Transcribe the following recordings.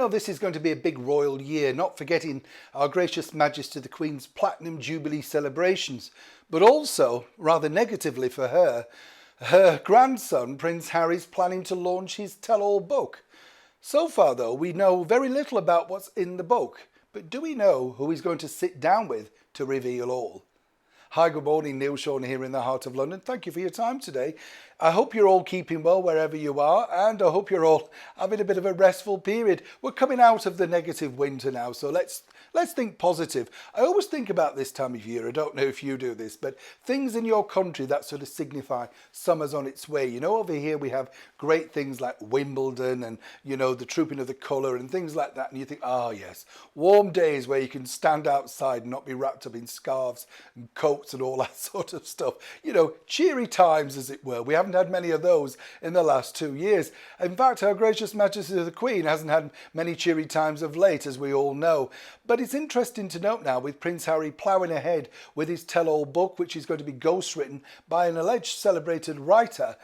know this is going to be a big royal year, not forgetting Our Gracious Majesty the Queen's Platinum Jubilee celebrations, but also, rather negatively for her grandson, Prince Harry's planning to launch his tell-all book. So far, though, we know very little about what's in the book, but do we know who he's going to sit down with to reveal all? Hi, good morning, Neil Sean here in the heart of London. Thank you for your time today. I hope you're all keeping well wherever you are, and I hope you're all having a bit of a restful period. We're coming out of the negative winter now, so let's think positive. I always think about this time of year, I don't know if you do this, but things in your country that sort of signify summer's on its way. You know, over here we have great things like Wimbledon and, you know, the Trooping of the Colour and things like that, and you think, oh yes, warm days where you can stand outside and not be wrapped up in scarves and coats and all that sort of stuff. You know, cheery times, as it were. We haven't had many of those in the last 2 years. In fact, Her Gracious Majesty the Queen hasn't had many cheery times of late, as we all know. But it's interesting to note now, with Prince Harry ploughing ahead with his tell-all book, which is going to be ghostwritten by an alleged celebrated writer,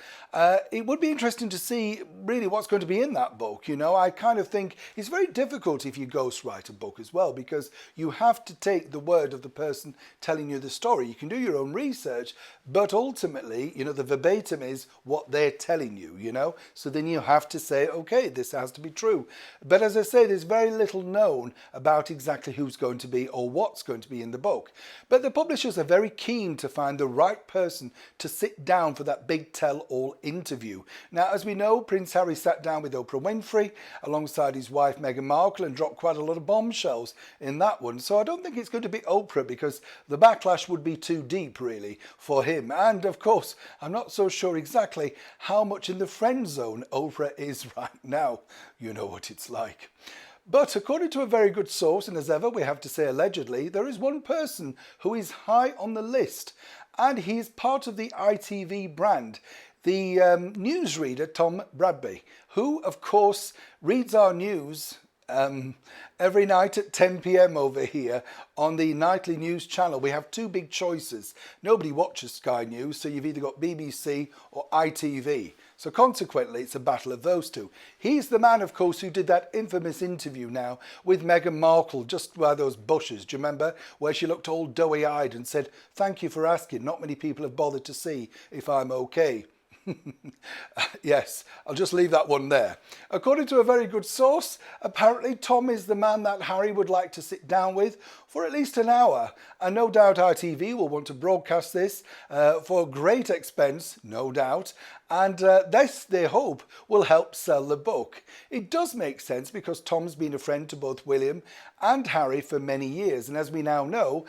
it would be interesting to see really what's going to be in that book. You know, I kind of think it's very difficult if you ghostwrite a book as well, because you have to take the word of the person telling you the story. You can do your own research, but ultimately, you know, the verbatim is what they're telling you, you know, so then you have to say, okay, this has to be true. But as I say, there's very little known about exactly who's going to be or what's going to be in the book. But the publishers are very keen to find the right person to sit down for that big tell-all interview. Now, as we know, Prince Harry sat down with Oprah Winfrey alongside his wife Meghan Markle and dropped quite a lot of bombshells in that one. So I don't think it's going to be Oprah, because the backlash would be too deep really for him. And of course, I'm not so sure exactly how much in the friend zone Oprah is right now. You know what it's like. But according to a very good source, and as ever we have to say allegedly, there is one person who is high on the list, and he is part of the ITV brand, the newsreader Tom Bradby, who of course reads our news every night at 10 p.m. over here on the nightly news channel. We have two big choices. Nobody watches Sky News, so you've either got BBC or ITV. So consequently, it's a battle of those two. He's the man, of course, who did that infamous interview now with Meghan Markle just by those bushes. Do you remember? Where she looked all doughy-eyed and said, "Thank you for asking. Not many people have bothered to see if I'm okay." Yes, I'll just leave that one there. According to a very good source, apparently Tom is the man that Harry would like to sit down with for at least an hour, and no doubt ITV will want to broadcast this for great expense, no doubt, and this, they hope, will help sell the book. It does make sense because Tom's been a friend to both William and Harry for many years, and as we now know,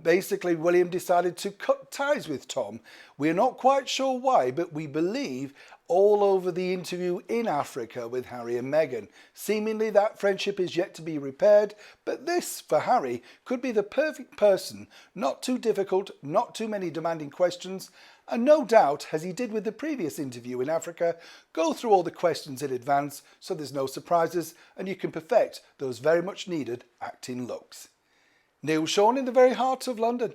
basically William decided to cut ties with Tom. We're not quite sure why, but we believe all over the interview in Africa with Harry and Meghan. Seemingly that friendship is yet to be repaired, but this, for Harry, could be the perfect person. Not too difficult, not too many demanding questions, and no doubt, as he did with the previous interview in Africa, go through all the questions in advance so there's no surprises and you can perfect those very much needed acting looks. Neil Sean in the very heart of London.